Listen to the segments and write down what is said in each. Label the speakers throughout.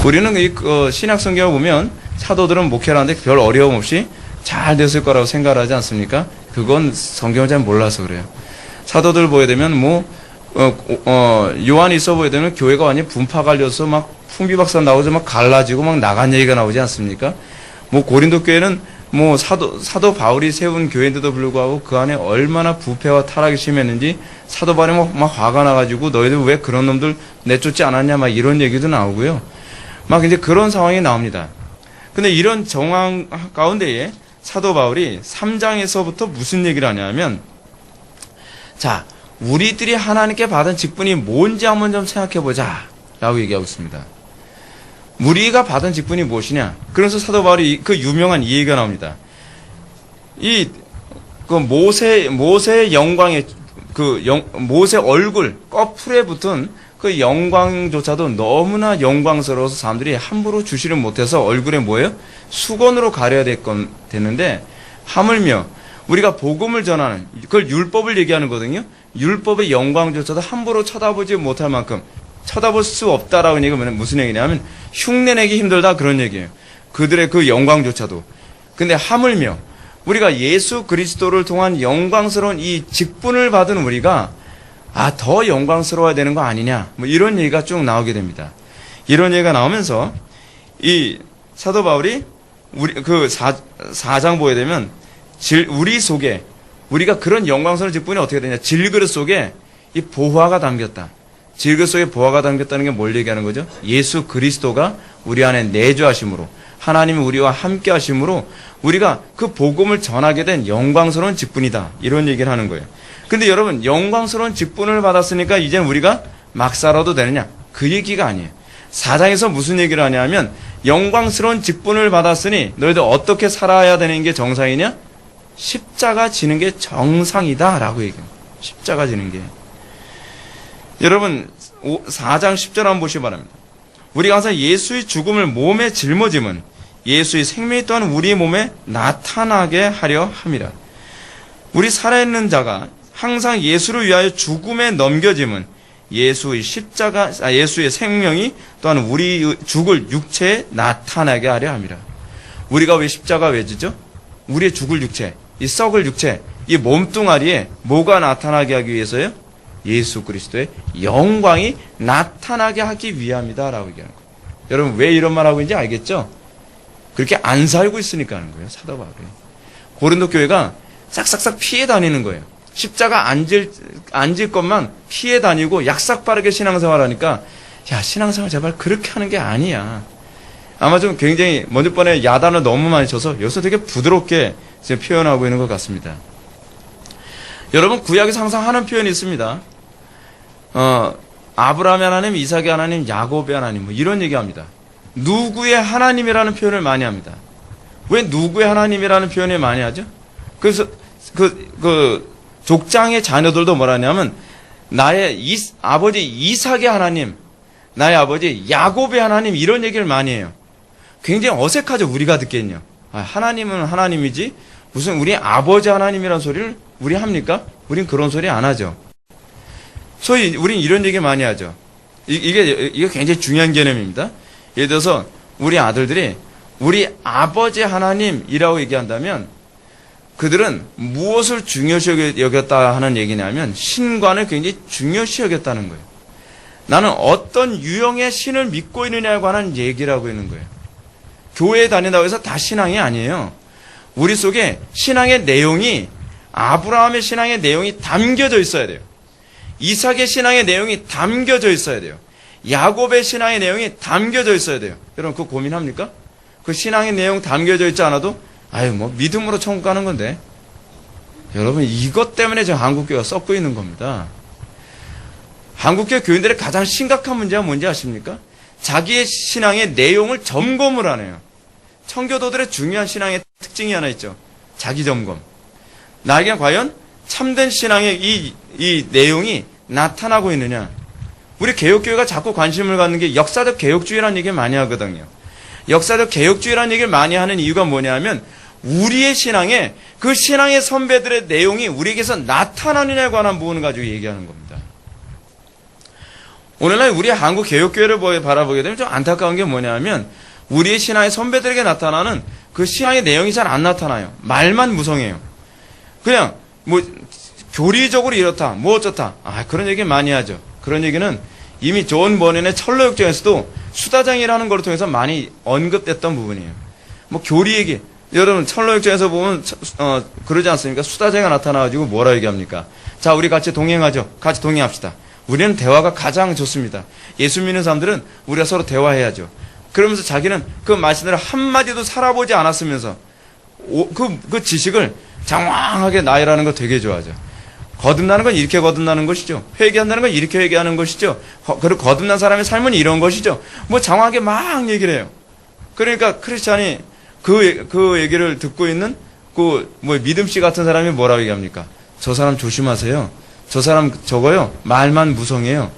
Speaker 1: 우리는 이 신약 성경을 보면 사도들은 목회를 하는데 별 어려움 없이 잘 됐을 거라고 생각을 하지 않습니까? 그건 성경을 잘 몰라서 그래요. 사도들 보게 되면 요한이 있어 보게 되면 교회가 완전히 분파 갈려서 막 풍비박산 나오죠. 막 갈라지고 막 나간 얘기가 나오지 않습니까? 고린도 교회는 사도 바울이 세운 교회인데도 불구하고 그 안에 얼마나 부패와 타락이 심했는지 사도 바울이 막 화가 나가지고 너희들 왜 그런 놈들 내쫓지 않았냐 막 이런 얘기도 나오고요. 막 이제 그런 상황이 나옵니다. 근데 이런 정황 가운데에 사도 바울이 3장에서부터 무슨 얘기를 하냐면, 자, 우리들이 하나님께 받은 직분이 뭔지 한번 좀 생각해 보자 라고 얘기하고 있습니다. 우리가 받은 직분이 무엇이냐? 그래서 사도 바울이 그 유명한 이 얘기가 나옵니다. 모세의 영광의 모세 얼굴 꺼풀에 붙은 그 영광조차도 너무나 영광스러워서 사람들이 함부로 주시를 못해서 얼굴에 뭐예요? 수건으로 가려야 되는데, 하물며 우리가 복음을 전하는, 그걸 율법을 얘기하는 거거든요. 율법의 영광조차도 함부로 쳐다보지 못할 만큼 쳐다볼 수 없다라고 얘기가 무슨 얘기냐면 흉내내기 힘들다 그런 얘기예요. 그들의 그 영광조차도. 근데 하물며 우리가 예수 그리스도를 통한 영광스러운 이 직분을 받은 우리가 더 영광스러워야 되는 거 아니냐 이런 얘기가 쭉 나오게 됩니다. 이런 얘기가 나오면서 이 사도 바울이 우리 그 4장 보게 되면 우리 속에 우리가 그런 영광스러운 직분이 어떻게 되냐, 질그릇 속에 이 보화가 담겼다. 질그릇 속에 보화가 담겼다는 게 뭘 얘기하는 거죠? 예수 그리스도가 우리 안에 내주하심으로, 하나님이 우리와 함께 하심으로 우리가 그 복음을 전하게 된 영광스러운 직분이다. 이런 얘기를 하는 거예요. 근데 여러분, 영광스러운 직분을 받았으니까 이제는 우리가 막 살아도 되느냐? 그 얘기가 아니에요. 4장에서 무슨 얘기를 하냐면, 영광스러운 직분을 받았으니 너희들 어떻게 살아야 되는 게 정상이냐? 십자가 지는 게 정상이다 라고 얘기합니다. 십자가 지는 게. 여러분 4장 10절 한번 보시기 바랍니다. 우리가 항상 예수의 죽음을 몸에 짊어짐은 예수의 생명이 또한 우리의 몸에 나타나게 하려 함이라. 우리 살아있는 자가 항상 예수를 위하여 죽음에 넘겨짐은 예수의 생명이 또한 우리 죽을 육체에 나타나게 하려 함이라. 우리가 왜 십자가 왜 지죠? 우리의 죽을 육체, 이 썩을 육체, 이 몸뚱아리에 뭐가 나타나게 하기 위해서요? 예수 그리스도의 영광이 나타나게 하기 위함이다라고 얘기하는 거예요. 여러분 왜 이런 말 하고 있는지 알겠죠? 그렇게 안 살고 있으니까 하는 거예요. 사도 바울이. 고린도 교회가 싹싹싹 피해 다니는 거예요. 십자가 앉을 것만 피해 다니고 약삭 빠르게 신앙생활하니까, 야, 신앙생활 제발 그렇게 하는 게 아니야. 아마 좀 굉장히 먼저 번에 야단을 너무 많이 쳐서 여기서 되게 부드럽게 지금 표현하고 있는 것 같습니다. 여러분 구약에서 항상 하는 표현이 있습니다. 아브라함의 하나님, 이삭의 하나님, 야곱의 하나님 이런 얘기합니다. 누구의 하나님이라는 표현을 많이 합니다. 왜 누구의 하나님이라는 표현을 많이 하죠? 그래서 그 족장의 자녀들도 뭐라 하냐면 나의 아버지 이삭의 하나님, 나의 아버지 야곱의 하나님 이런 얘기를 많이 해요. 굉장히 어색하죠. 우리가 듣기엔요. 하나님은 하나님이지 무슨 우리 아버지 하나님이라는 소리를 우리 합니까? 우린 그런 소리 안 하죠. 소위 우린 이런 얘기 많이 하죠. 이게 굉장히 중요한 개념입니다. 예를 들어서 우리 아들들이 우리 아버지 하나님이라고 얘기한다면 그들은 무엇을 중요시 여겼다 하는 얘기냐면 신관을 굉장히 중요시 여겼다는 거예요. 나는 어떤 유형의 신을 믿고 있느냐에 관한 얘기를 하고 있는 거예요. 교회에 다닌다고 해서 다 신앙이 아니에요. 우리 속에 신앙의 내용이, 아브라함의 신앙의 내용이 담겨져 있어야 돼요. 이삭의 신앙의 내용이 담겨져 있어야 돼요. 야곱의 신앙의 내용이 담겨져 있어야 돼요. 여러분 그거 고민합니까? 그 신앙의 내용 담겨져 있지 않아도 믿음으로 천국 가는 건데, 여러분 이것 때문에 지금 한국교회가 썩고 있는 겁니다. 한국교회 교인들의 가장 심각한 문제가 뭔지 아십니까? 자기의 신앙의 내용을 점검을 안 해요. 청교도들의 중요한 신앙의 특징이 하나 있죠. 자기 점검. 나에게 과연 참된 신앙의 이 내용이 나타나고 있느냐. 우리 개혁교회가 자꾸 관심을 갖는 게 역사적 개혁주의라는 얘기를 많이 하거든요. 역사적 개혁주의라는 얘기를 많이 하는 이유가 뭐냐면 우리의 신앙에 그 신앙의 선배들의 내용이 우리에게서 나타나느냐에 관한 부분을 가지고 얘기하는 겁니다. 오늘날 우리 한국 개혁교회를 바라보게 되면 좀 안타까운 게 뭐냐면 우리의 신앙의 선배들에게 나타나는 그 신앙의 내용이 잘 안 나타나요. 말만 무성해요. 그냥 뭐 교리적으로 이렇다, 뭐 어쩌다. 그런 얘기 많이 하죠. 그런 얘기는 이미 존 버닌의 철로역정에서도 수다장이라는 걸 통해서 많이 언급됐던 부분이에요. 뭐 교리 얘기. 여러분 철로역정에서 보면 그러지 않습니까? 수다장이가 나타나가지고 뭐라 얘기합니까? 자, 우리 같이 동행하죠. 같이 동행합시다. 우리는 대화가 가장 좋습니다. 예수 믿는 사람들은 우리가 서로 대화해야죠. 그러면서 자기는 그 말씀대로 한마디도 살아보지 않았으면서 그 지식을 장황하게 나열하는 거 되게 좋아하죠. 거듭나는 건 이렇게 거듭나는 것이죠. 회개한다는 건 이렇게 회개하는 것이죠. 그리고 거듭난 사람의 삶은 이런 것이죠. 뭐 장황하게 막 얘기를 해요. 그러니까 크리스찬이 그 얘기를 듣고 있는 믿음씨 같은 사람이 뭐라고 얘기합니까? 저 사람 조심하세요. 저 사람 저거요. 말만 무성해요.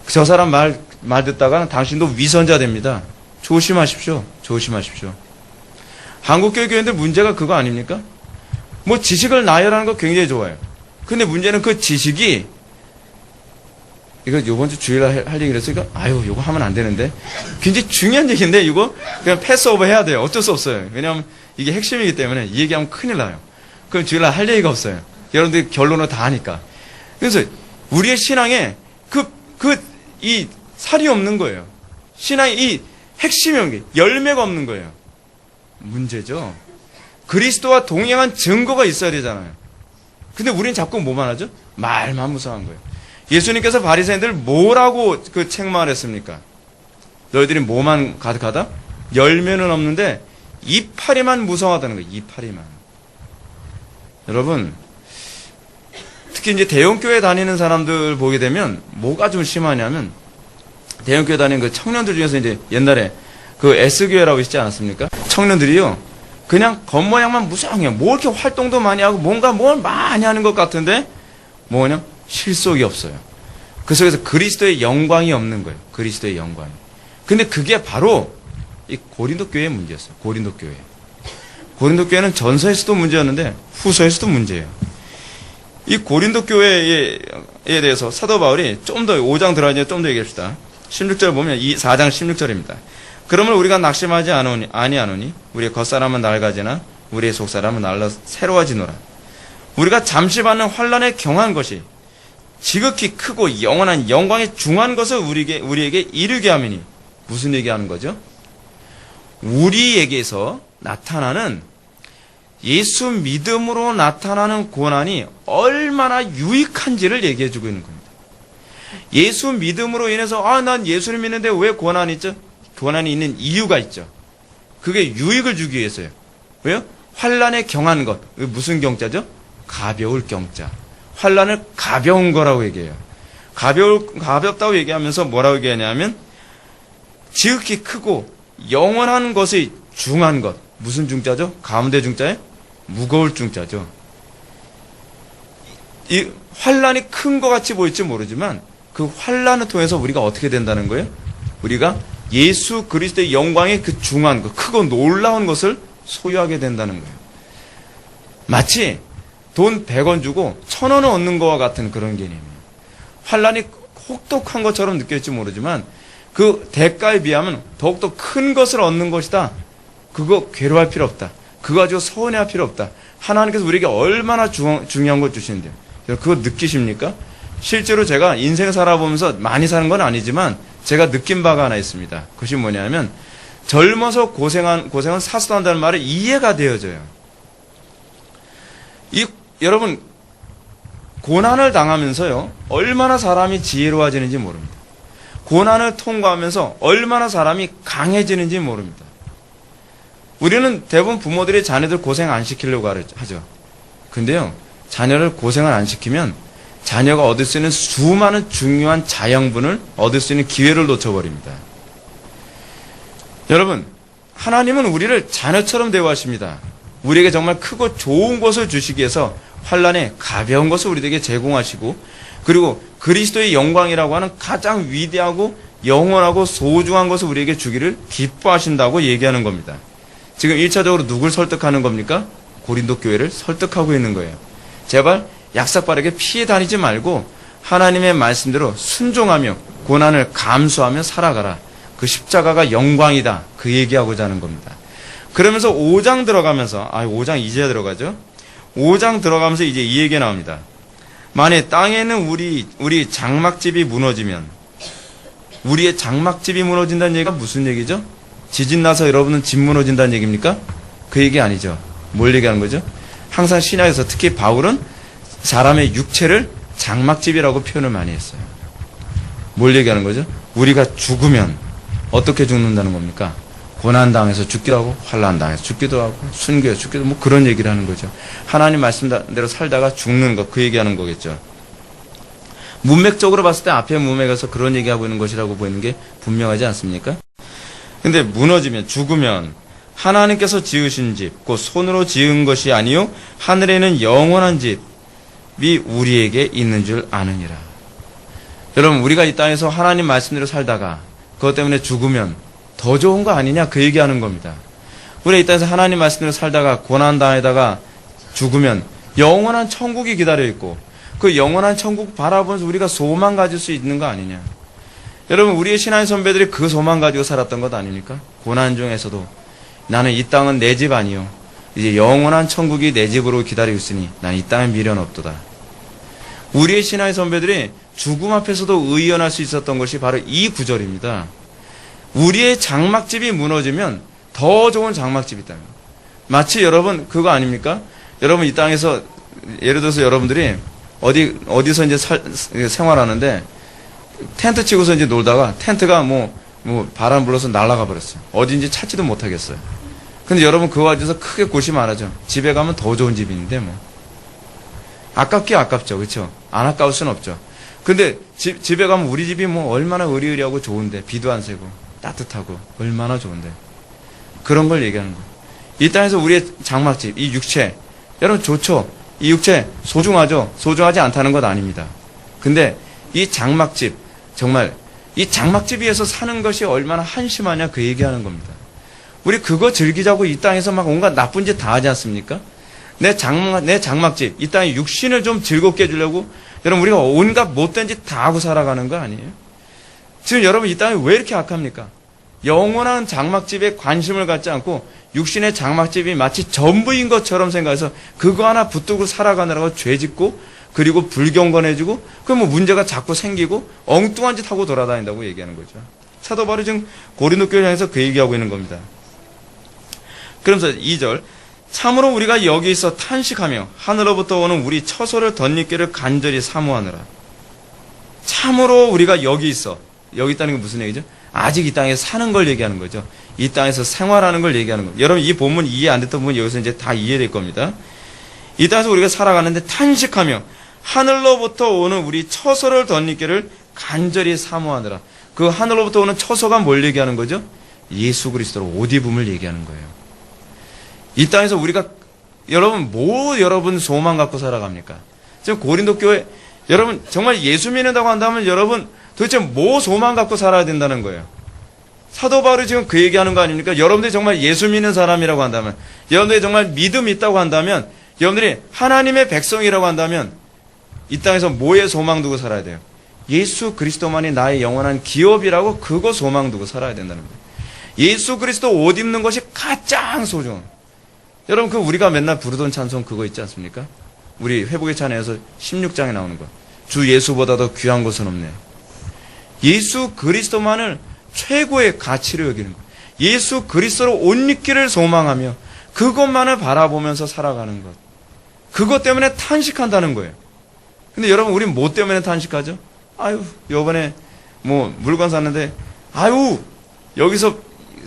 Speaker 1: 저 사람 말 듣다가는 당신도 위선자 됩니다. 조심하십시오. 조심하십시오. 한국교회 교회들 문제가 그거 아닙니까? 뭐 지식을 나열하는 거 굉장히 좋아요. 근데 문제는 그 지식이 이거 요번 주 주일날 할 얘기를 했으니까 요거 하면 안 되는데 굉장히 중요한 얘기인데 이거 그냥 패스오버 해야 돼요. 어쩔 수 없어요. 왜냐하면 이게 핵심이기 때문에 이 얘기하면 큰일 나요. 그럼 주일날 할 얘기가 없어요. 여러분들이 결론을 다 하니까. 그래서 우리의 신앙에 이 살이 없는 거예요. 신앙의 이 핵심이 없는 게 열매가 없는 거예요. 문제죠. 그리스도와 동행한 증거가 있어야 되잖아요. 근데 우리는 자꾸 뭐만 하죠? 말만 무성한 거예요. 예수님께서 바리새인들 뭐라고 책망했습니까? 너희들이 뭐만 가득하다? 열매는 없는데 이파리만 무성하다는 거예요. 이파리만. 여러분, 특히 이제 대형교회 다니는 사람들 보게 되면 뭐가 좀 심하냐면 대형교회 다니는 그 청년들 중에서 이제 옛날에 그 S교회라고 있지 않았습니까? 청년들이요. 그냥 겉모양만 무성해요. 뭐 이렇게 활동도 많이 하고 뭔가 뭘 많이 하는 것 같은데 뭐냐? 실속이 없어요. 그 속에서 그리스도의 영광이 없는 거예요. 그리스도의 영광이. 근데 그게 바로 이 고린도 교회의 문제였어요. 고린도 교회. 고린도 교회는 전서에서도 문제였는데 후서에서도 문제예요. 이 고린도 교회에 대해서 사도 바울이 좀 더 5장 들어가서 좀 더 얘기합시다. 16절 보면 4장 16절입니다. 그러면 우리가 낙심하지 아니하노니 우리의 겉사람은 낡아지나 우리의 속사람은 날라 새로워지노라. 우리가 잠시 받는 환난에 경한 것이 지극히 크고 영원한 영광에 중한 것을 우리에게 이르게 하미니. 무슨 얘기하는 거죠? 우리에게서 나타나는 예수 믿음으로 나타나는 고난이 얼마나 유익한지를 얘기해 주고 있는 겁니다. 예수 믿음으로 인해서 난 예수를 믿는데 왜 고난이 있죠? 고난이 있는 이유가 있죠. 그게 유익을 주기 위해서요. 왜요? 환난에 경한 것. 무슨 경자죠? 가벼울 경자. 환난을 가벼운 거라고 얘기해요. 가볍다고 얘기하면서 뭐라고 얘기하냐면 지극히 크고 영원한 것의 중한 것. 무슨 중자죠? 가운데 중자에 무거울 중자죠. 이 환난이 큰 것 같이 보일지 모르지만 그 환난을 통해서 우리가 어떻게 된다는 거예요? 우리가 예수 그리스도의 영광의 그 중한 것, 크고 놀라운 것을 소유하게 된다는 거예요. 마치 돈 100원 주고 1000원을 얻는 것과 같은 그런 개념이에요. 환난이 혹독한 것처럼 느껴질지 모르지만 그 대가에 비하면 더욱더 큰 것을 얻는 것이다. 그거 괴로워할 필요 없다. 그거 가지고 서운해할 필요 없다. 하나님께서 우리에게 얼마나 중요한 걸 주시는데요. 그거 느끼십니까? 실제로 제가 인생 살아보면서 많이 사는 건 아니지만 제가 느낀 바가 하나 있습니다. 그것이 뭐냐면 젊어서 고생은 사수한다는 말이 이해가 되어져요. 여러분 고난을 당하면서요 얼마나 사람이 지혜로워지는지 모릅니다. 고난을 통과하면서 얼마나 사람이 강해지는지 모릅니다. 우리는 대부분 부모들이 자녀들 고생 안 시키려고 하죠. 근데요 자녀를 고생을 안 시키면 자녀가 얻을 수 있는 수많은 중요한 자양분을 얻을 수 있는 기회를 놓쳐버립니다. 여러분, 하나님은 우리를 자녀처럼 대우하십니다. 우리에게 정말 크고 좋은 것을 주시기 위해서 환난에 가벼운 것을 우리에게 제공하시고 그리고 그리스도의 영광이라고 하는 가장 위대하고 영원하고 소중한 것을 우리에게 주기를 기뻐하신다고 얘기하는 겁니다. 지금 1차적으로 누굴 설득하는 겁니까? 고린도 교회를 설득하고 있는 거예요. 제발 약삭빠르게 피해 다니지 말고 하나님의 말씀대로 순종하며 고난을 감수하며 살아가라. 그 십자가가 영광이다. 그 얘기하고자 하는 겁니다. 그러면서 5장 들어가면서 5장 이제 들어가죠. 5장 들어가면서 이제 이 얘기가 나옵니다. 만약 땅에는 우리 장막집이 무너지면, 우리의 장막집이 무너진다는 얘기가 무슨 얘기죠? 지진 나서 여러분은 집 무너진다는 얘기입니까? 그 얘기 아니죠. 뭘 얘기하는 거죠? 항상 신약에서 특히 바울은 사람의 육체를 장막집이라고 표현을 많이 했어요. 뭘 얘기하는 거죠? 우리가 죽으면 어떻게 죽는다는 겁니까? 고난당해서 죽기도 하고 환난당해서 죽기도 하고 순교해서 죽기도 하고 그런 얘기를 하는 거죠. 하나님 말씀대로 살다가 죽는 것, 그 얘기하는 거겠죠. 문맥적으로 봤을 때 앞에 문맥에서 그런 얘기하고 있는 것이라고 보이는 게 분명하지 않습니까? 근데 무너지면, 죽으면 하나님께서 지으신 집, 곧 손으로 지은 것이 아니요 하늘에는 영원한 집이 우리에게 있는 줄 아느니라. 여러분, 우리가 이 땅에서 하나님 말씀대로 살다가 그것 때문에 죽으면 더 좋은 거 아니냐, 그 얘기하는 겁니다. 우리가 이 땅에서 하나님 말씀대로 살다가 고난당에다가 죽으면 영원한 천국이 기다려 있고 그 영원한 천국 바라보면서 우리가 소망 가질 수 있는 거 아니냐. 여러분, 우리의 신앙의 선배들이 그 소망 가지고 살았던 것 아닙니까? 고난 중에서도 나는 이 땅은 내 집 아니요 이제 영원한 천국이 내 집으로 기다리고 있으니 난 이 땅에 미련 없도다. 우리의 신앙의 선배들이 죽음 앞에서도 의연할 수 있었던 것이 바로 이 구절입니다. 우리의 장막집이 무너지면 더 좋은 장막집이 있다. 마치 여러분 그거 아닙니까? 여러분 이 땅에서 예를 들어서 여러분들이 어디서 이제 생활하는데 텐트 치고서 이제 놀다가 텐트가 뭐 바람 불러서 날아가 버렸어요. 어딘지 찾지도 못하겠어요. 근데 여러분 그거 가지고서 크게 고심 안 하죠. 집에 가면 더 좋은 집이 있는데 뭐. 아깝긴 아깝죠. 그렇죠? 안 아까울 수는 없죠. 근데 집에 가면 우리 집이 뭐 얼마나 의리의리하고 좋은데 비도 안 새고 따뜻하고 얼마나 좋은데 그런 걸 얘기하는 거예요. 이 땅에서 우리의 장막집, 이 육체 여러분 좋죠. 이 육체 소중하죠. 소중하지 않다는 것 아닙니다. 근데 이 장막집 정말 이 장막집 위에서 사는 것이 얼마나 한심하냐 그 얘기하는 겁니다. 우리 그거 즐기자고 이 땅에서 막 온갖 나쁜 짓 다 하지 않습니까? 내 장막집, 이 땅의 육신을 좀 즐겁게 해주려고 여러분 우리가 온갖 못된 짓 다 하고 살아가는 거 아니에요? 지금 여러분 이 땅이 왜 이렇게 악합니까? 영원한 장막집에 관심을 갖지 않고 육신의 장막집이 마치 전부인 것처럼 생각해서 그거 하나 붙들고 살아가느라고 죄짓고 그리고 불경건해지고 그 뭐 문제가 자꾸 생기고 엉뚱한 짓 하고 돌아다닌다고 얘기하는 거죠. 사도 바울이 지금 고린도 교회를 향해서 그 얘기하고 있는 겁니다. 그러면서 2절 참으로 우리가 여기 있어 탄식하며 하늘로부터 오는 우리 처소를 덧입기를 간절히 사모하느라. 참으로 우리가 여기 있어. 여기 있다는 게 무슨 얘기죠? 아직 이 땅에 사는 걸 얘기하는 거죠. 이 땅에서 생활하는 걸 얘기하는 거예요. 여러분 이 본문 이해 안 됐던 부분 여기서 이제 다 이해될 겁니다. 이 땅에서 우리가 살아가는데 탄식하며 하늘로부터 오는 우리 처소를 덧입기를 간절히 사모하느라. 그 하늘로부터 오는 처소가 뭘 얘기하는 거죠? 예수 그리스도로 옷 입음을 얘기하는 거예요. 이 땅에서 우리가 여러분 여러분 소망 갖고 살아갑니까? 지금 고린도 교회 여러분 정말 예수 믿는다고 한다면 여러분 도대체 뭐 소망 갖고 살아야 된다는 거예요. 사도 바울이 지금 그 얘기하는 거 아닙니까? 여러분들이 정말 예수 믿는 사람이라고 한다면 여러분들이 정말 믿음 있다고 한다면 여러분들이 하나님의 백성이라고 한다면 이 땅에서 뭐에 소망 두고 살아야 돼요? 예수 그리스도만이 나의 영원한 기업이라고 그거 소망 두고 살아야 된다는 거예요. 예수 그리스도 옷 입는 것이 가장 소중. 여러분 그 우리가 맨날 부르던 찬송 그거 있지 않습니까? 우리 회복의 찬양에서 16장에 나오는 거. 주 예수보다도 귀한 것은 없네. 예수 그리스도만을 최고의 가치로 여기는 거예요. 예수 그리스도로 옷 입기를 소망하며 그것만을 바라보면서 살아가는 것. 그것 때문에 탄식한다는 거예요. 근데 여러분 우린 뭐 때문에 탄식하죠? 아유 요번에 뭐 물건 샀는데 아유 여기서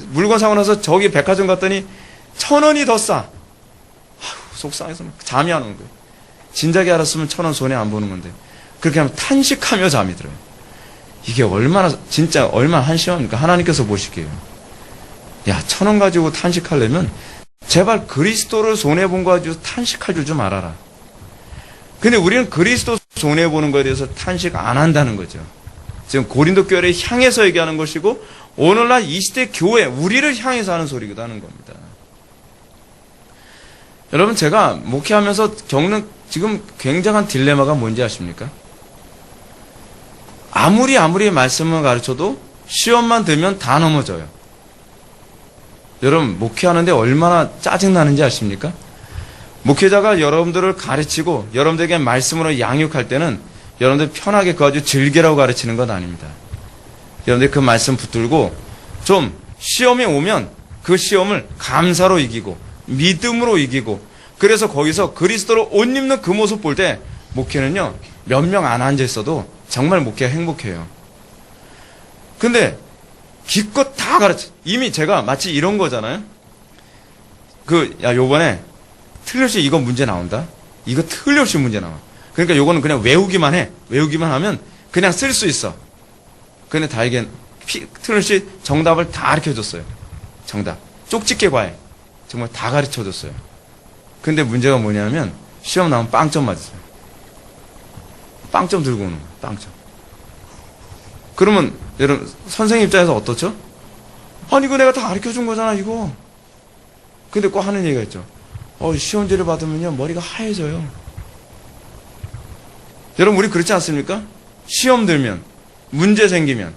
Speaker 1: 물건 사고 나서 저기 백화점 갔더니 1,000원이 더 싸. 아유 속상해서 잠이 안 오는 거예요. 진작에 알았으면 1,000원 손해 안 보는 건데 그렇게 하면 탄식하며 잠이 들어요. 이게 얼마나 진짜 얼마나 한심합니까? 하나님께서 보시기에요. 야 1,000원 가지고 탄식하려면 제발 그리스도를 손해본 거 가지고 탄식할 줄 좀 알아라. 근데 우리는 그리스도 손해보는 거에 대해서 탄식 안 한다는 거죠. 지금 고린도 교회를 향해서 얘기하는 것이고 오늘날 이 시대 교회 우리를 향해서 하는 소리기도 하는 겁니다. 여러분 제가 목회하면서 겪는 지금 굉장한 딜레마가 뭔지 아십니까? 아무리 말씀을 가르쳐도 시험만 들면 다 넘어져요. 여러분, 목회하는데 얼마나 짜증나는지 아십니까? 목회자가 여러분들을 가르치고 여러분들에게 말씀으로 양육할 때는 여러분들 편하게 그거 아주 즐기라고 가르치는 건 아닙니다. 여러분들 그 말씀 붙들고 좀 시험이 오면 그 시험을 감사로 이기고 믿음으로 이기고, 그래서 거기서 그리스도로 옷 입는 그 모습 볼 때 목회는요, 몇 명 안 앉아 있어도 정말 목회가 행복해요. 근데 기껏 다 가르쳐. 이미 제가 마치 이런 거잖아요. 요번에 틀림없이 이거 문제 나온다. 이거 틀림없이 문제 나와. 그러니까 요거는 그냥 외우기만 해. 외우기만 하면 그냥 쓸 수 있어. 근데 다행히 틀림없이 정답을 다 가르쳐줬어요. 정답. 쪽집게 과외. 정말 다 가르쳐줬어요. 근데 문제가 뭐냐면 시험 나오면 빵점 맞았어요. 빵점 들고 오는 거예요. 빵점. 그러면 여러분 선생님 입장에서 어떻죠? 아니 이거 내가 다 가르쳐준 거잖아 이거. 근데 꼭 하는 얘기가 있죠. 시험지를 받으면요 머리가 하얘져요. 여러분 우리 그렇지 않습니까? 시험 들면, 문제 생기면,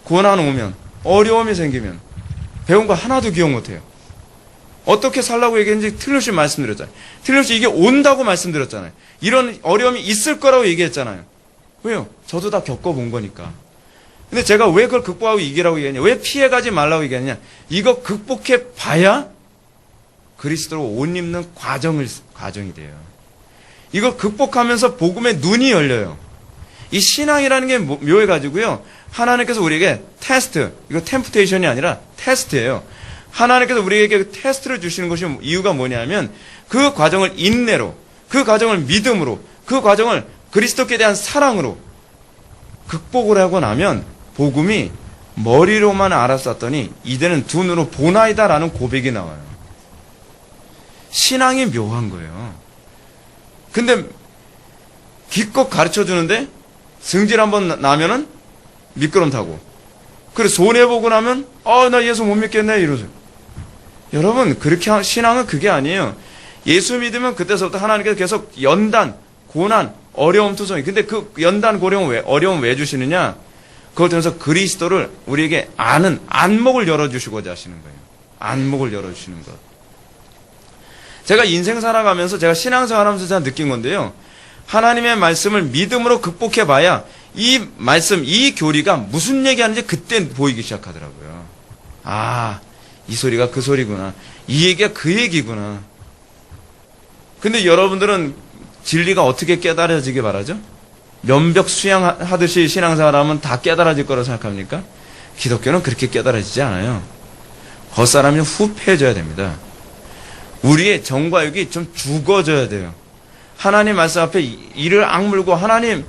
Speaker 1: 고난 오면, 어려움이 생기면 배운 거 하나도 기억 못해요. 어떻게 살라고 얘기했는지 틀림없이 말씀드렸잖아요. 틀림없이 이게 온다고 말씀드렸잖아요. 이런 어려움이 있을 거라고 얘기했잖아요. 왜요? 저도 다 겪어본 거니까. 근데 제가 왜 그걸 극복하고 이기라고 얘기했냐? 왜 피해가지 말라고 얘기했냐? 이거 극복해 봐야 그리스도로 옷 입는 과정이 돼요. 이거 극복하면서 복음의 눈이 열려요. 이 신앙이라는 게 묘해가지고요. 하나님께서 우리에게 테스트, 이거 템프테이션이 아니라 테스트예요. 하나님께서 우리에게 테스트를 주시는 것이 이유가 뭐냐면 그 과정을 인내로, 그 과정을 믿음으로, 그 과정을 그리스도께 대한 사랑으로 극복을 하고 나면 복음이 머리로만 알았었더니 이제는 두 눈으로 보나이다라는 고백이 나와요. 신앙이 묘한 거예요. 근데 기껏 가르쳐주는데 승질 한번 나면은 미끄럼 타고, 그래 손해보고 나면 나 예수 못 믿겠네 이러죠. 여러분 그렇게 신앙은 그게 아니에요. 예수 믿으면 그때서부터 하나님께서 계속 연단, 고난, 어려움 투성이. 근데 그 연단, 어려움 왜 주시느냐? 그걸 통해서 그리스도를 우리에게 아는 안목을 열어주시고자 하시는 거예요. 안목을 열어주시는 것. 제가 인생 살아가면서 제가 신앙생활하면서 제가 느낀 건데요. 하나님의 말씀을 믿음으로 극복해봐야 이 말씀, 이 교리가 무슨 얘기하는지 그때 보이기 시작하더라고요. 이 소리가 그 소리구나. 이 얘기가 그 얘기구나. 근데 여러분들은 진리가 어떻게 깨달아지게 바라죠? 면벽 수양하듯이 신앙생활하면 다 깨달아질 거라고 생각합니까? 기독교는 그렇게 깨달아지지 않아요. 겉사람이 후패해져야 됩니다. 우리의 정과 육이 좀 죽어져야 돼요. 하나님 말씀 앞에 이를 악물고 하나님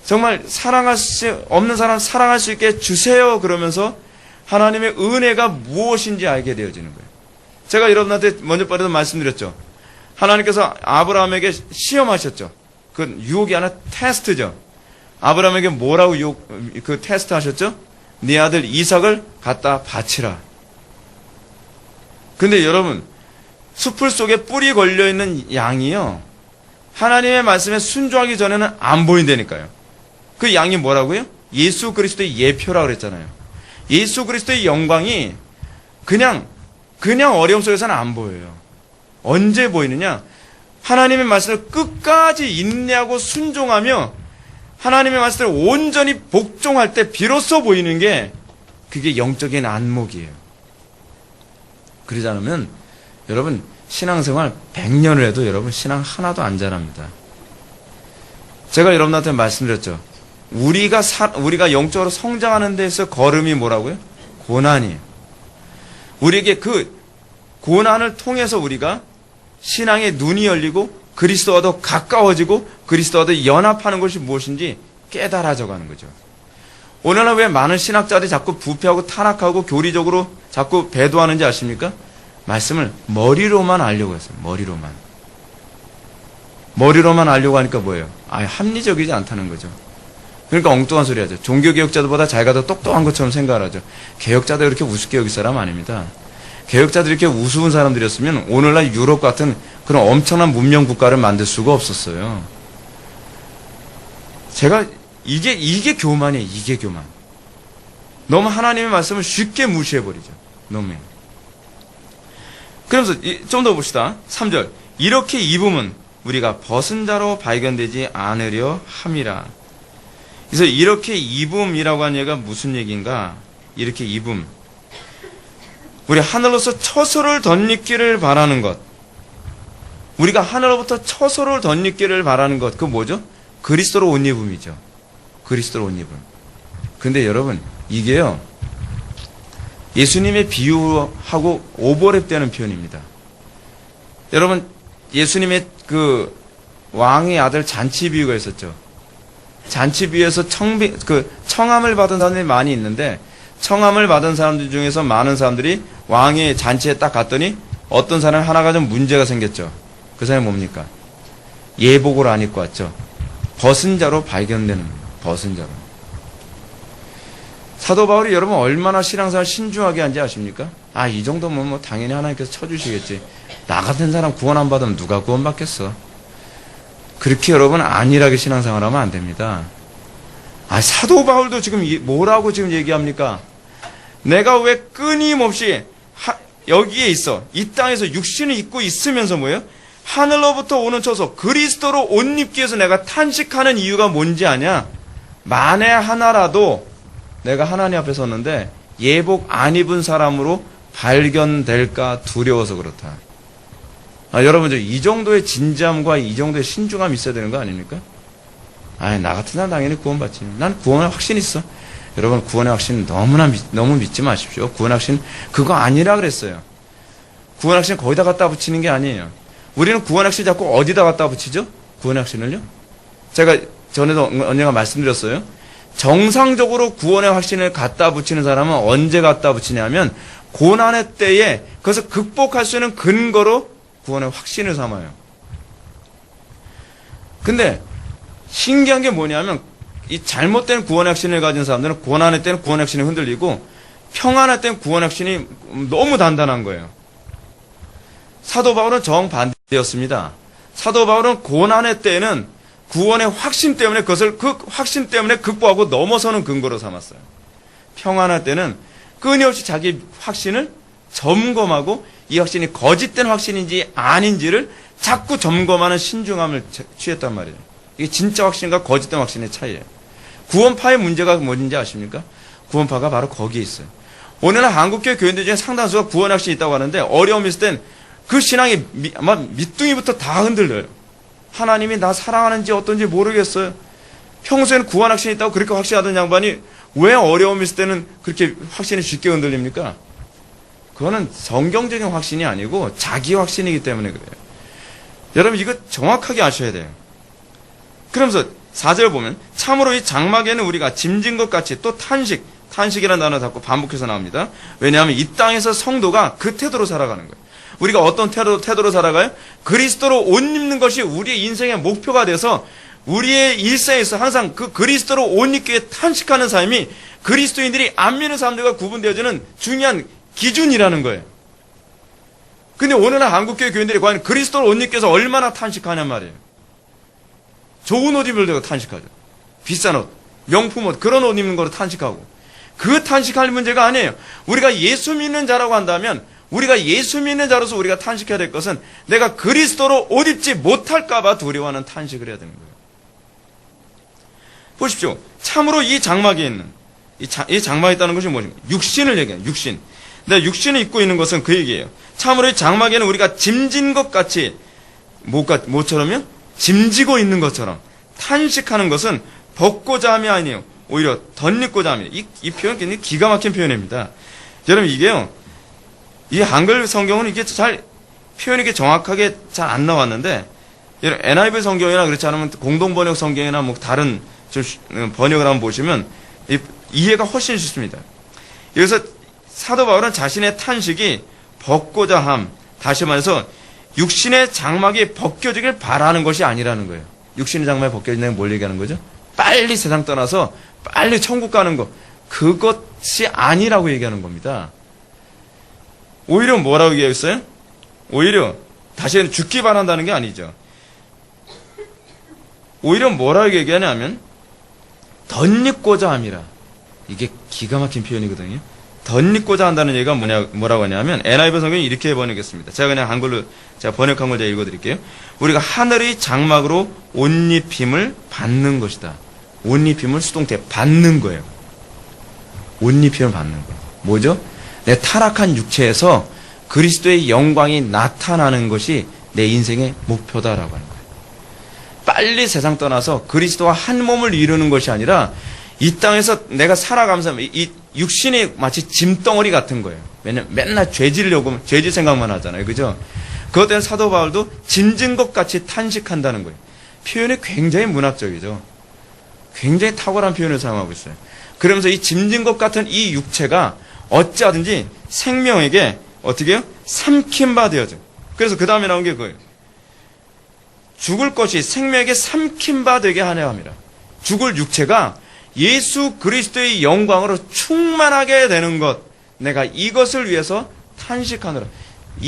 Speaker 1: 정말 사랑할 수 없는 사람 사랑할 수 있게 주세요 그러면서 하나님의 은혜가 무엇인지 알게 되어지는 거예요. 제가 여러분한테 먼저 빠르게 말씀드렸죠. 하나님께서 아브라함에게 시험하셨죠. 그 유혹이 아니라 테스트죠. 아브라함에게 뭐라고 그 테스트 하셨죠? 네 아들 이삭을 갖다 바치라. 근데 여러분 숲을 속에 뿔이 걸려있는 양이요, 하나님의 말씀에 순종하기 전에는 안 보인다니까요. 그 양이 뭐라고요? 예수 그리스도의 예표라고 그랬잖아요. 예수 그리스도의 영광이 그냥 어려움 속에서는 안 보여요. 언제 보이느냐? 하나님의 말씀을 끝까지 인내하고 순종하며 하나님의 말씀을 온전히 복종할 때 비로소 보이는 게 그게 영적인 안목이에요. 그러지 않으면 여러분 신앙생활 100년을 해도 여러분 신앙 하나도 안 자랍니다. 제가 여러분한테 말씀드렸죠. 우리가 영적으로 성장하는 데서 걸음이 뭐라고요? 고난이에요. 우리에게 그 고난을 통해서 우리가 신앙의 눈이 열리고 그리스도와 더 가까워지고 그리스도와 더 연합하는 것이 무엇인지 깨달아져 가는 거죠. 오늘날 왜 많은 신학자들이 자꾸 부패하고 타락하고 교리적으로 자꾸 배도하는지 아십니까? 말씀을 머리로만 알려고 했어요. 머리로만 알려고 하니까 뭐예요? 합리적이지 않다는 거죠. 그러니까 엉뚱한 소리 하죠. 종교개혁자들보다 자기가 더 똑똑한 것처럼 생각을 하죠. 개혁자들 그렇게 우습게 여길 사람 아닙니다. 개혁자들이 이렇게 우스운 사람들이었으면 오늘날 유럽 같은 그런 엄청난 문명 국가를 만들 수가 없었어요. 제가 이게 교만이에요. 이게 교만. 너무 하나님의 말씀을 쉽게 무시해버리죠. 너무. 그러면서 좀 더 봅시다. 3절. 이렇게 입음은 우리가 벗은 자로 발견되지 않으려 함이라. 그래서 이렇게 입음이라고 하는 얘기가 무슨 얘기인가? 이렇게 입음. 우리 하늘로서 처소를 덧입기를 바라는 것. 우리가 하늘로부터 처소를 덧입기를 바라는 것. 그거 뭐죠? 그리스도로 옷 입음이죠. 그리스도로 옷 입음. 근데 여러분, 이게요, 예수님의 비유하고 오버랩되는 표현입니다. 여러분, 예수님의 그 왕의 아들 잔치 비유가 있었죠. 잔치 비유에서 청함을 받은 사람들이 많이 있는데, 청함을 받은 사람들 중에서 많은 사람들이 왕의 잔치에 딱 갔더니 어떤 사람 하나가 좀 문제가 생겼죠. 그 사람이 뭡니까? 예복을 안 입고 왔죠. 벗은 자로 발견되는 거예요. 벗은 자로. 사도 바울이 여러분 얼마나 신앙생활 신중하게 한지 아십니까? 아, 이 정도면 뭐 당연히 하나님께서 쳐주시겠지. 나 같은 사람 구원 안 받으면 누가 구원받겠어? 그렇게 여러분 안일하게 신앙생활하면 안 됩니다. 아, 사도 바울도 지금 뭐라고 지금 얘기합니까? 내가 왜 끊임없이 여기에 있어. 이 땅에서 육신을 입고 있으면서 뭐예요? 하늘로부터 오는 처소 그리스도로 옷 입기 위해서 내가 탄식하는 이유가 뭔지 아냐? 만에 하나라도 내가 하나님 앞에 섰는데 예복 안 입은 사람으로 발견될까 두려워서 그렇다. 아, 여러분, 이 정도의 진지함과 이 정도의 신중함이 있어야 되는 거 아닙니까? 아, 나 같은 사람 당연히 구원받지. 난 구원의 확신 있어. 여러분, 구원의 확신 너무 믿지 마십시오. 구원의 확신 그거 아니라 그랬어요. 구원의 확신 거기다 갖다 붙이는 게 아니에요. 우리는 구원의 확신 자꾸 어디다 갖다 붙이죠? 구원의 확신을요? 제가 전에도 언젠가 말씀드렸어요. 정상적으로 구원의 확신을 갖다 붙이는 사람은 언제 갖다 붙이냐면 고난의 때에 그것을 극복할 수 있는 근거로 구원의 확신을 삼아요. 근데 신기한 게 뭐냐면 이 잘못된 구원의 확신을 가진 사람들은 고난의 때는 구원의 확신이 흔들리고 평안할 때는 구원의 확신이 너무 단단한 거예요. 사도 바울은 정반대였습니다. 사도 바울은 고난의 때에는 구원의 확신 때문에 그것을 그 확신 때문에 극복하고 넘어서는 근거로 삼았어요. 평안할 때는 끊임없이 자기 확신을 점검하고 이 확신이 거짓된 확신인지 아닌지를 자꾸 점검하는 신중함을 취했단 말이에요. 이게 진짜 확신과 거짓된 확신의 차이예요. 구원파의 문제가 뭔지 아십니까? 구원파가 바로 거기에 있어요. 오늘날 한국교회 교인들 중에 상당수가 구원 확신이 있다고 하는데 어려움이 있을 땐 그 신앙이 아마 밑둥이부터 다 흔들려요. 하나님이 나 사랑하는지 어떤지 모르겠어요. 평소에는 구원 확신이 있다고 그렇게 확신하던 양반이 왜 어려움이 있을 때는 그렇게 확신이 쉽게 흔들립니까? 그거는 성경적인 확신이 아니고 자기 확신이기 때문에 그래요. 여러분 이거 정확하게 아셔야 돼요. 그러면서 4절 보면 참으로 이 장막에는 우리가 짐진 것 같이 또 탄식이라는 단어 자꾸 반복해서 나옵니다. 왜냐하면 이 땅에서 성도가 그 태도로 살아가는 거예요. 우리가 어떤 태도로 살아가요? 그리스도로 옷 입는 것이 우리의 인생의 목표가 돼서 우리의 일생에서 항상 그 그리스도로 옷 입기에 탄식하는 삶이 그리스도인들이 안 믿는 사람들과 구분되어지는 중요한 기준이라는 거예요. 근데 오늘날 한국교회 교인들이 과연 그리스도로 옷 입기 위해서 얼마나 탄식하냔 말이에요. 좋은 옷 입으려고 탄식하죠. 비싼 옷, 명품 옷, 그런 옷 입는 거로 탄식하고. 그 탄식할 문제가 아니에요. 우리가 예수 믿는 자라고 한다면 우리가 예수 믿는 자로서 우리가 탄식해야 될 것은 내가 그리스도로 옷 입지 못할까봐 두려워하는 탄식을 해야 되는 거예요. 보십시오. 참으로 이 장막에 있는 이 장막에 있다는 것이 뭐냐면 육신을 얘기해요. 육신. 내가 육신을 입고 있는 것은 그 얘기예요. 참으로 이 장막에는 우리가 짐진 것 같이 뭐처럼요? 짐지고 있는 것처럼 탄식하는 것은 벗고자 함이 아니에요. 오히려 덧입고자 함이에요. 이 표현 굉장히 기가 막힌 표현입니다. 여러분 이게요. 이 한글 성경은 이게 표현이 이게 정확하게 잘 안 나왔는데, NIV 성경이나 그렇지 않으면 공동번역 성경이나 뭐 다른 번역을 한번 보시면 이해가 훨씬 쉽습니다. 여기서 사도 바울은 자신의 탄식이 벗고자 함, 다시 말해서 육신의 장막이 벗겨지길 바라는 것이 아니라는 거예요. 육신의 장막이 벗겨진다는 뭘 얘기하는 거죠? 빨리 세상 떠나서 빨리 천국 가는 것, 그것이 아니라고 얘기하는 겁니다. 오히려 뭐라고 얘기했어요? 오히려 다시 죽기 바란다는 게 아니죠. 오히려 뭐라고 얘기하냐면 덧입고자 함이라. 이게 기가 막힌 표현이거든요. 덧입고자 한다는 얘기가 뭐라고 하냐면 NIV 성경이 이렇게 번역했습니다. 제가 그냥 한글로 제가 번역한 걸 제가 읽어드릴게요. 우리가 하늘의 장막으로 옷 입힘을 받는 것이다. 옷 입힘을 수동태 받는 거예요. 옷 입힘을 받는 거예요. 뭐죠? 내 타락한 육체에서 그리스도의 영광이 나타나는 것이 내 인생의 목표다라고 하는 거예요. 빨리 세상 떠나서 그리스도와 한 몸을 이루는 것이 아니라 이 땅에서 내가 살아가면서 이 육신이 마치 짐덩어리 같은 거예요. 왜냐면 맨날 죄지려고 죄질 생각만 하잖아요. 그죠? 그것 때문에 사도 바울도 짐진 것 같이 탄식한다는 거예요. 표현이 굉장히 문학적이죠. 굉장히 탁월한 표현을 사용하고 있어요. 그러면서 이 짐진 것 같은 이 육체가 어찌하든지 생명에게 어떻게 해요? 삼킨 바 되어져. 그래서 그 다음에 나온 게 그거예요. 죽을 것이 생명에게 삼킨 바 되게 하려 함이라. 죽을 육체가 예수 그리스도의 영광으로 충만하게 되는 것. 내가 이것을 위해서 탄식하노라.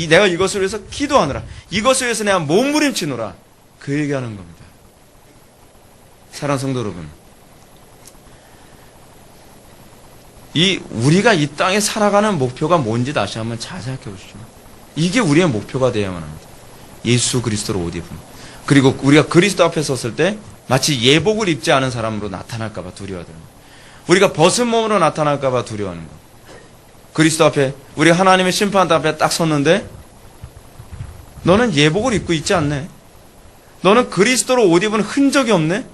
Speaker 1: 내가 이것을 위해서 기도하노라. 이것을 위해서 내가 몸부림치노라. 그 얘기하는 겁니다. 사랑하는 성도 여러분, 우리가 이 땅에 살아가는 목표가 뭔지 다시 한번 잘 생각해 보시죠. 이게 우리의 목표가 되어야만 합니다. 예수 그리스도로 옷 입음. 그리고 우리가 그리스도 앞에 섰을 때 마치 예복을 입지 않은 사람으로 나타날까봐 두려워하는 것. 우리가 벗은 몸으로 나타날까봐 두려워하는 것. 그리스도 앞에, 우리 하나님의 심판 앞에 딱 섰는데 너는 예복을 입고 있지 않네. 너는 그리스도로 옷 입은 흔적이 없네.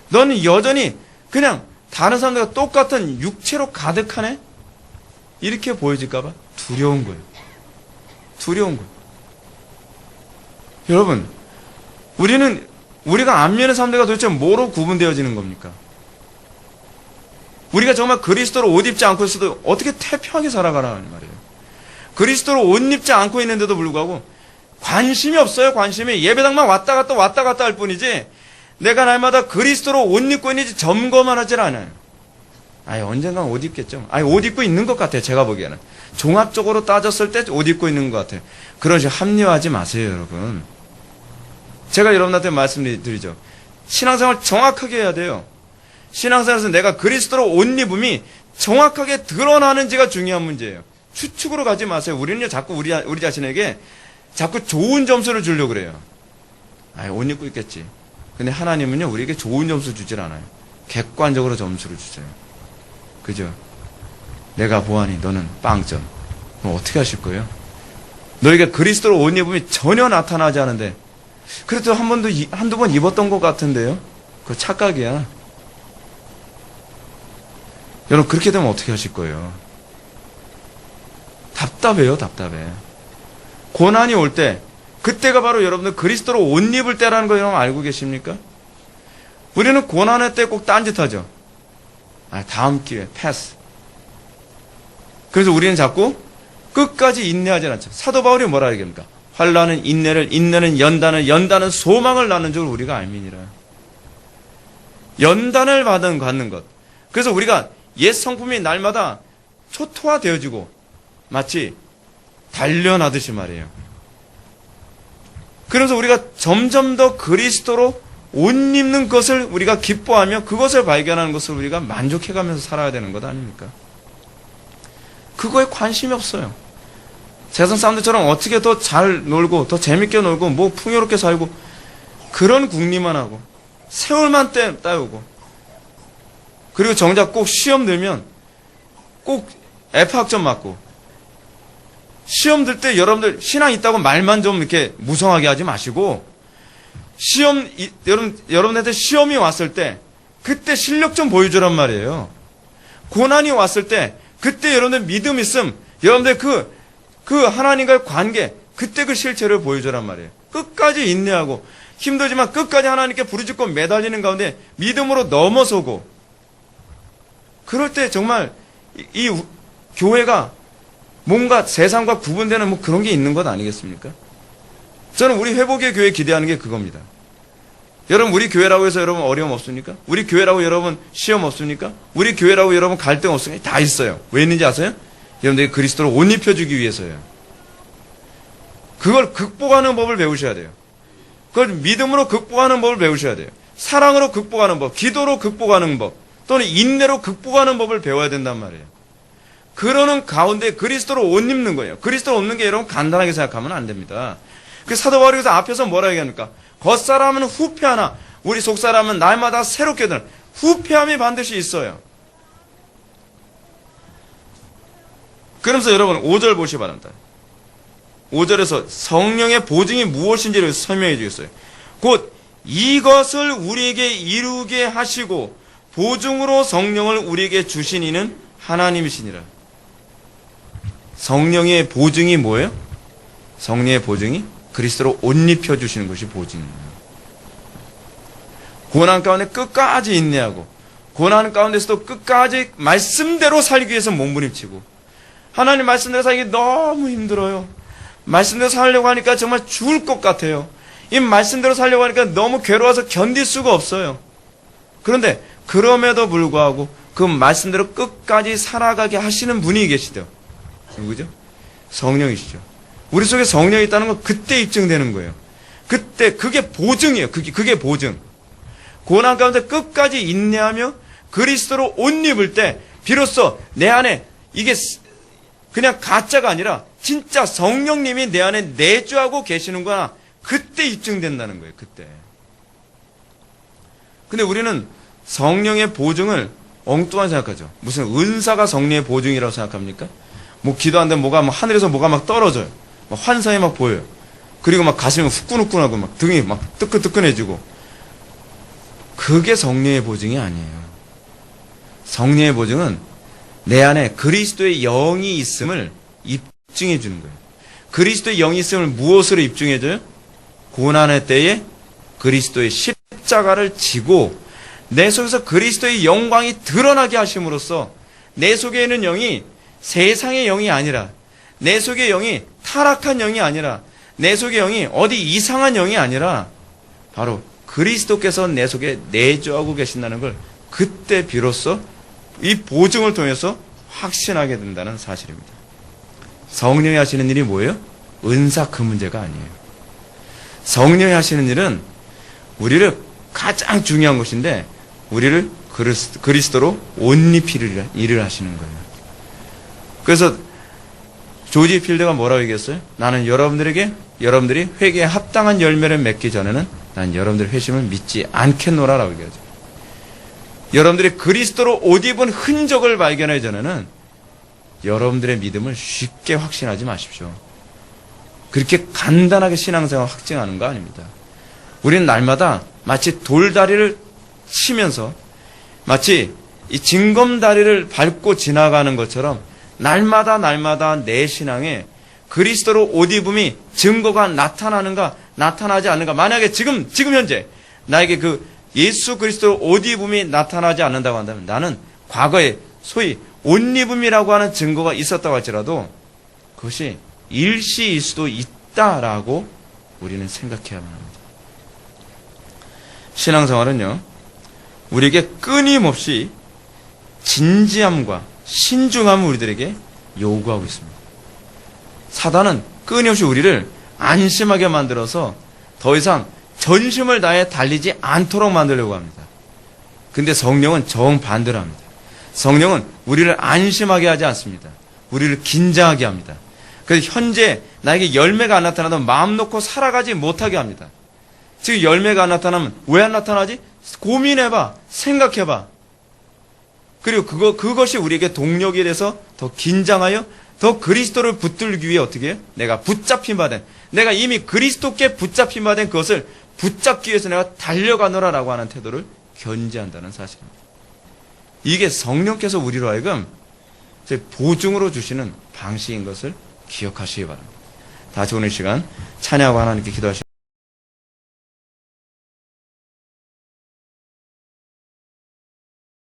Speaker 1: 너는 여전히 그냥 다른 사람들과 똑같은 육체로 가득하네. 이렇게 보여질까봐 두려운 거예요. 두려운 거예요. 여러분, 우리가 안면의 사람들과 도대체 뭐로 구분되어지는 겁니까? 우리가 정말 그리스도로 옷 입지 않고 있어도 어떻게 태평하게 살아가라는 말이에요. 그리스도로 옷 입지 않고 있는데도 불구하고 관심이 없어요. 관심이. 예배당만 왔다 갔다 할 뿐이지 내가 날마다 그리스도로 옷 입고 있는지 점검을 하질 않아요. 언젠간 옷 입겠죠. 옷 입고 있는 것 같아요. 제가 보기에는. 종합적으로 따졌을 때 옷 입고 있는 것 같아요. 그런 식으로 합리화하지 마세요, 여러분. 제가 여러분한테 말씀드리죠. 신앙생활 정확하게 해야 돼요. 신앙생활에서 내가 그리스도로 옷 입음이 정확하게 드러나는지가 중요한 문제예요. 추측으로 가지 마세요. 우리는요, 자꾸 우리 자신에게 자꾸 좋은 점수를 주려고 그래요. 옷 입고 있겠지. 근데 하나님은요, 우리에게 좋은 점수 주질 않아요. 객관적으로 점수를 주세요. 그죠? 내가 보아니 너는 빵점. 그럼 어떻게 하실 거예요? 너에게 그리스도로 옷 입음이 전혀 나타나지 않은데, 그래도 한두 번 입었던 것 같은데요? 그거 착각이야. 여러분, 그렇게 되면 어떻게 하실 거예요? 답답해요, 답답해. 고난이 올 때, 그때가 바로 여러분들 그리스도로 옷 입을 때라는 거 여러분 알고 계십니까? 우리는 고난의 때 꼭 딴짓하죠. 다음 기회, 패스. 그래서 우리는 자꾸 끝까지 인내하지 않죠. 사도 바울이 뭐라 얘기합니까? 환난은 인내를, 인내는 연단은 소망을 낳는 줄 우리가 알미니라. 연단을 갖는 것. 그래서 우리가 옛 성품이 날마다 초토화되어지고 마치 단련하듯이 말이에요. 그래서 우리가 점점 더 그리스도로 옷 입는 것을 우리가 기뻐하며 그것을 발견하는 것을 우리가 만족해가면서 살아야 되는 것 아닙니까? 그거에 관심이 없어요. 세상 사람들처럼 어떻게 더 잘 놀고 더 재밌게 놀고 뭐 풍요롭게 살고 그런 궁리만 하고 세월만 따오고 그리고 정작 꼭 시험 들면 꼭 F학점 맞고 시험 들 때 여러분들 신앙 있다고 말만 좀 이렇게 무성하게 하지 마시고 여러분한테 시험이 왔을 때 그때 실력 좀 보여주란 말이에요. 고난이 왔을 때 그때 여러분들 믿음 있음 여러분들 그 하나님과의 관계 그때 그 실체를 보여주란 말이에요. 끝까지 인내하고 힘들지만 끝까지 하나님께 부르짖고 매달리는 가운데 믿음으로 넘어서고 그럴 때 정말 이 교회가 뭔가 세상과 구분되는 뭐 그런 게 있는 것 아니겠습니까? 저는 우리 회복의 교회 기대하는 게 그겁니다. 여러분 우리 교회라고 해서 여러분 어려움 없습니까? 우리 교회라고 여러분 시험 없습니까? 우리 교회라고 여러분 갈등 없습니까? 다 있어요. 왜 있는지 아세요? 여러분들이 그리스도를 옷 입혀주기 위해서예요. 그걸 극복하는 법을 배우셔야 돼요. 그걸 믿음으로 극복하는 법을 배우셔야 돼요. 사랑으로 극복하는 법, 기도로 극복하는 법, 또는 인내로 극복하는 법을 배워야 된단 말이에요. 그러는 가운데 그리스도로 옷 입는 거예요. 그리스도로 옷 입는 게 여러분 간단하게 생각하면 안 됩니다. 그 사도 바울이 앞에서 뭐라 얘기합니까? 겉사람은 후패하나 우리 속사람은 날마다 새롭게 되는 후패함이 반드시 있어요. 그러면서 여러분 5절 보시기 바랍니다. 5절에서 성령의 보증이 무엇인지를 설명해 주겠어요. 곧 이것을 우리에게 이루게 하시고 보증으로 성령을 우리에게 주신 이는 하나님이시니라. 성령의 보증이 뭐예요? 성령의 보증이 그리스도로 옷 입혀 주시는 것이 보증입니다. 고난 가운데 끝까지 인내하고 고난 가운데서도 끝까지 말씀대로 살기 위해서 몸부림치고 하나님 말씀대로 살기 너무 힘들어요. 말씀대로 살려고 하니까 정말 죽을 것 같아요. 이 말씀대로 살려고 하니까 너무 괴로워서 견딜 수가 없어요. 그런데 그럼에도 불구하고 그 말씀대로 끝까지 살아가게 하시는 분이 계시죠. 누구죠? 성령이시죠. 우리 속에 성령이 있다는 건 그때 입증되는 거예요. 그때 그게 보증이에요. 그게 보증. 고난 가운데 끝까지 인내하며 그리스도로 옷 입을 때 비로소 내 안에 이게 그냥 가짜가 아니라 진짜 성령님이 내 안에 내주하고 계시는구나. 그때 입증된다는 거예요. 그때. 근데 우리는 성령의 보증을 엉뚱한 생각하죠. 무슨 은사가 성령의 보증이라고 생각합니까? 뭐 기도하는데 뭐가 막 하늘에서 뭐가 막 떨어져요. 막 환상이 막 보여요. 그리고 막 가슴이 후끈후끈하고 막 등이 막 뜨끈뜨끈해지고. 그게 성령의 보증이 아니에요. 성령의 보증은 내 안에 그리스도의 영이 있음을 입증해 주는 거예요. 그리스도의 영이 있음을 무엇으로 입증해 줘요? 고난의 때에 그리스도의 십자가를 지고 내 속에서 그리스도의 영광이 드러나게 하심으로써 내 속에 있는 영이 세상의 영이 아니라 내 속의 영이 타락한 영이 아니라 내 속의 영이 어디 이상한 영이 아니라 바로 그리스도께서 내 속에 내주하고 계신다는 걸 그때 비로소 이 보증을 통해서 확신하게 된다는 사실입니다. 성령이 하시는 일이 뭐예요? 은사 그 문제가 아니에요. 성령이 하시는 일은 우리를 가장 중요한 것인데 우리를 그리스도로 옷 입히는 일을 하시는 거예요. 그래서 조지 필드가 뭐라고 얘기했어요? 나는 여러분들이 회개에 합당한 열매를 맺기 전에는 난 여러분들의 회심을 믿지 않겠노라라고 얘기하죠. 여러분들이 그리스도로 옷 입은 흔적을 발견하기 전에는 여러분들의 믿음을 쉽게 확신하지 마십시오. 그렇게 간단하게 신앙생활 확증하는 거 아닙니다. 우리는 날마다 마치 돌다리를 치면서 마치 이 징검다리를 밟고 지나가는 것처럼 날마다 내 신앙에 그리스도로 옷 입음이 증거가 나타나는가 나타나지 않는가. 만약에 지금 현재 나에게 그 예수 그리스도로 옷 입음이 나타나지 않는다고 한다면 나는 과거에 소위 옷 입음이라고 하는 증거가 있었다고 할지라도 그것이 일시일 수도 있다라고 우리는 생각해야만 합니다. 신앙생활은요, 우리에게 끊임없이 진지함과 신중함을 우리들에게 요구하고 있습니다. 사단은 끊임없이 우리를 안심하게 만들어서 더 이상 전심을 다해 달리지 않도록 만들려고 합니다. 근데 성령은 정반대로 합니다. 성령은 우리를 안심하게 하지 않습니다. 우리를 긴장하게 합니다. 그래서 현재 나에게 열매가 안 나타나도 마음 놓고 살아가지 못하게 합니다. 지금 열매가 안 나타나면 왜 안 나타나지? 고민해봐. 생각해봐. 그리고 그것이 우리에게 동력이 돼서 더 긴장하여 더 그리스도를 붙들기 위해 어떻게 해요? 내가 붙잡힌 바 된, 내가 이미 그리스도께 붙잡힌 바 된 그것을 붙잡기 위해서 내가 달려가노라라고 하는 태도를 견지한다는 사실입니다. 이게 성령께서 우리로 하여금 보증으로 주시는 방식인 것을 기억하시기 바랍니다. 다시 오늘 시간 찬양하고 하나님께 기도하시기 바랍니다.